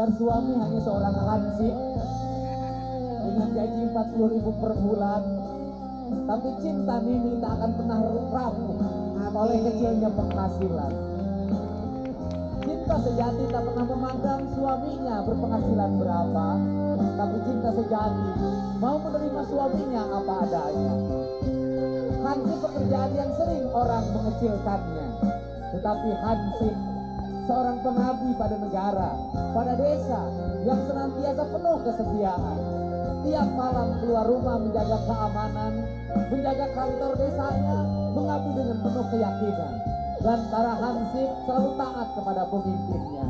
mendengar suami hanya seorang hansip dengan gaji 40.000 per bulan, tapi cinta Nini tak akan pernah rapuh oleh kecilnya penghasilan. Cinta sejati tak pernah memandang suaminya berpenghasilan berapa, tapi cinta sejati mau menerima suaminya apa adanya. Hansip pekerjaan yang sering orang mengecilkannya, tetapi Hansip seorang pengabdi pada negara, pada desa yang senantiasa penuh kesetiaan. Tiap malam keluar rumah menjaga keamanan, menjaga kantor desanya, mengabdi dengan penuh keyakinan. Dan para Hansip selalu taat kepada pemimpinnya.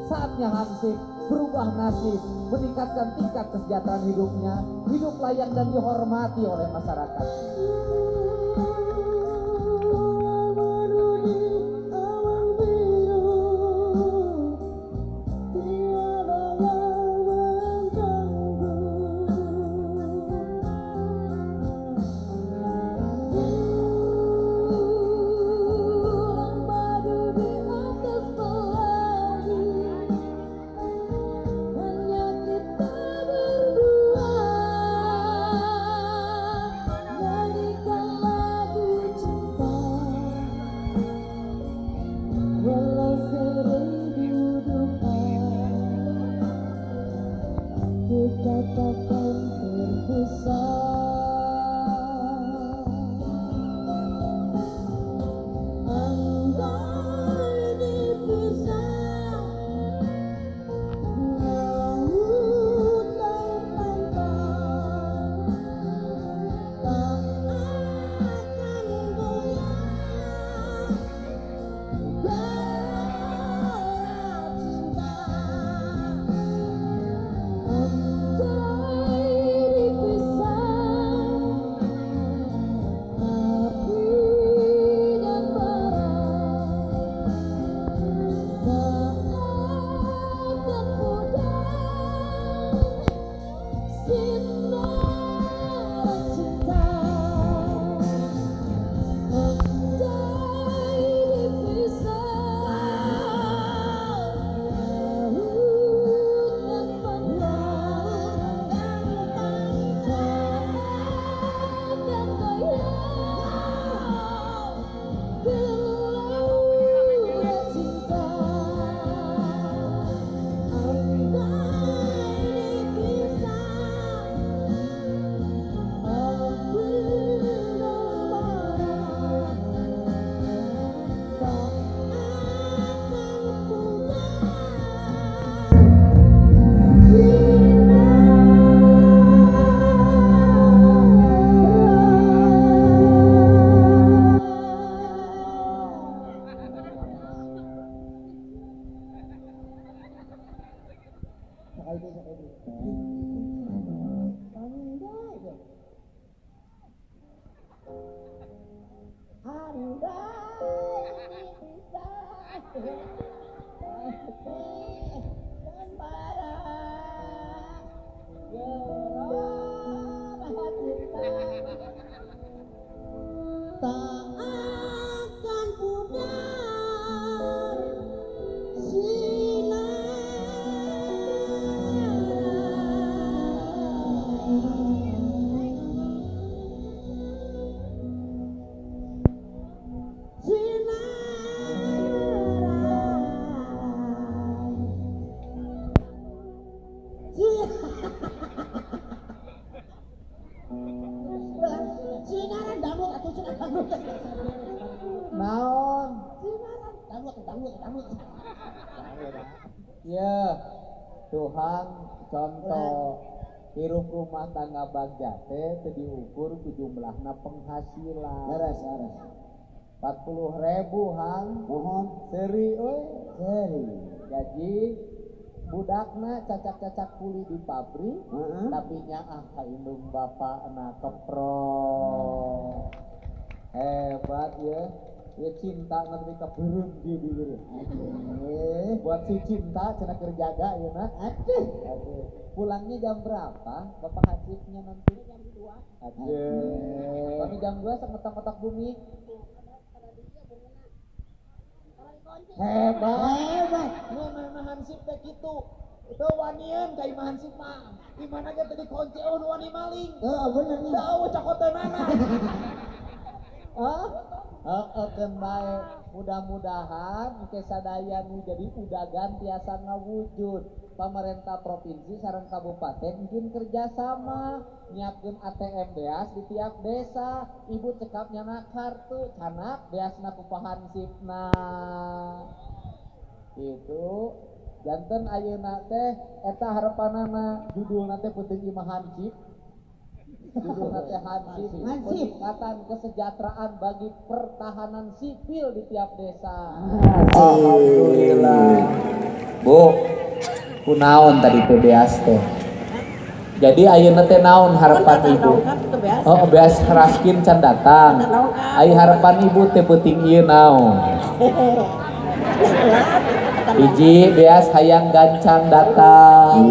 Saatnya Hansip berubah nasib, meningkatkan tingkat kesejahteraan hidupnya, hidup layak dan dihormati oleh masyarakat. Naon? Ya, Tuhan contoh hirup rumah tangga bagja teh teu diukur ku jumlahna penghasilan. Beres. 40.000 hang. Mohon seri euy, seri. Gaji budakna cacak-cacak kuli di pabrik, tapi nyaah ka indung bapakna keprok. Hebat ya. Ya cinta nanti keberun di bibir. Buat si cinta cenah kerjaga ya nak. Aduh. Pulangnya jam berapa? Bapak Hansipnya nanti jam 2. Aduh. Kami jam 2 sok ngetok-ngetok bumi. Hebat. Memang Hansip teh kitu. Itu wanian ka imahan sip mah. Gimana aja tadi kunci wani maling. Bener nih. Tahu cakoteunana. Keun bae. Mudah-mudahan ke sadaya nu jadi udagan tiasa ngawujud. Pemerintah provinsi sareng kabupaten mungkin kerjasama nyiapkeun ATM beas di tiap desa. Ibu cekap nyana kartu canak beasna kupahan sipna. Itu janten ayeuna teh eta harepanana judulna teh peuting imah hansip. Judulna teh hansip, peningkatan kesejahteraan bagi pertahanan sipil di tiap desa. Alhamdulillah. Bu, kunaon tadi teh beas teh. Jadi ayeuna teh naon harapan ibu? Oh, beas raskin can datang. Ai harapan ibu teh peuting ieu naon? Hiji beas hayang gancang datang.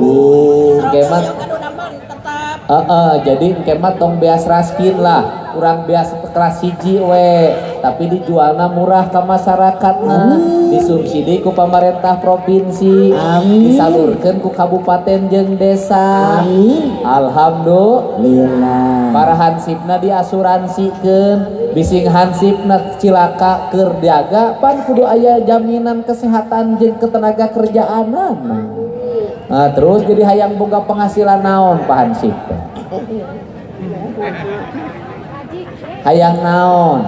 Kemat. Jadi kemat tong beas raskin lah. Urang beas kelas hiji we, tapi dijualna murah ke masyarakat nah. Disubsidi ku pemerintah provinsi. Disalurkeun ku kabupaten jeung desa. Alhamdulillah. Para hansipna diasuransikeun. Bising hansipna cilaka keur diaga pan kudu aya jaminan kesehatan jeung ketenaga kerjaanan. Nah, terus jadi hayang boga penghasilan naon Pak Hansip? Hayang naon?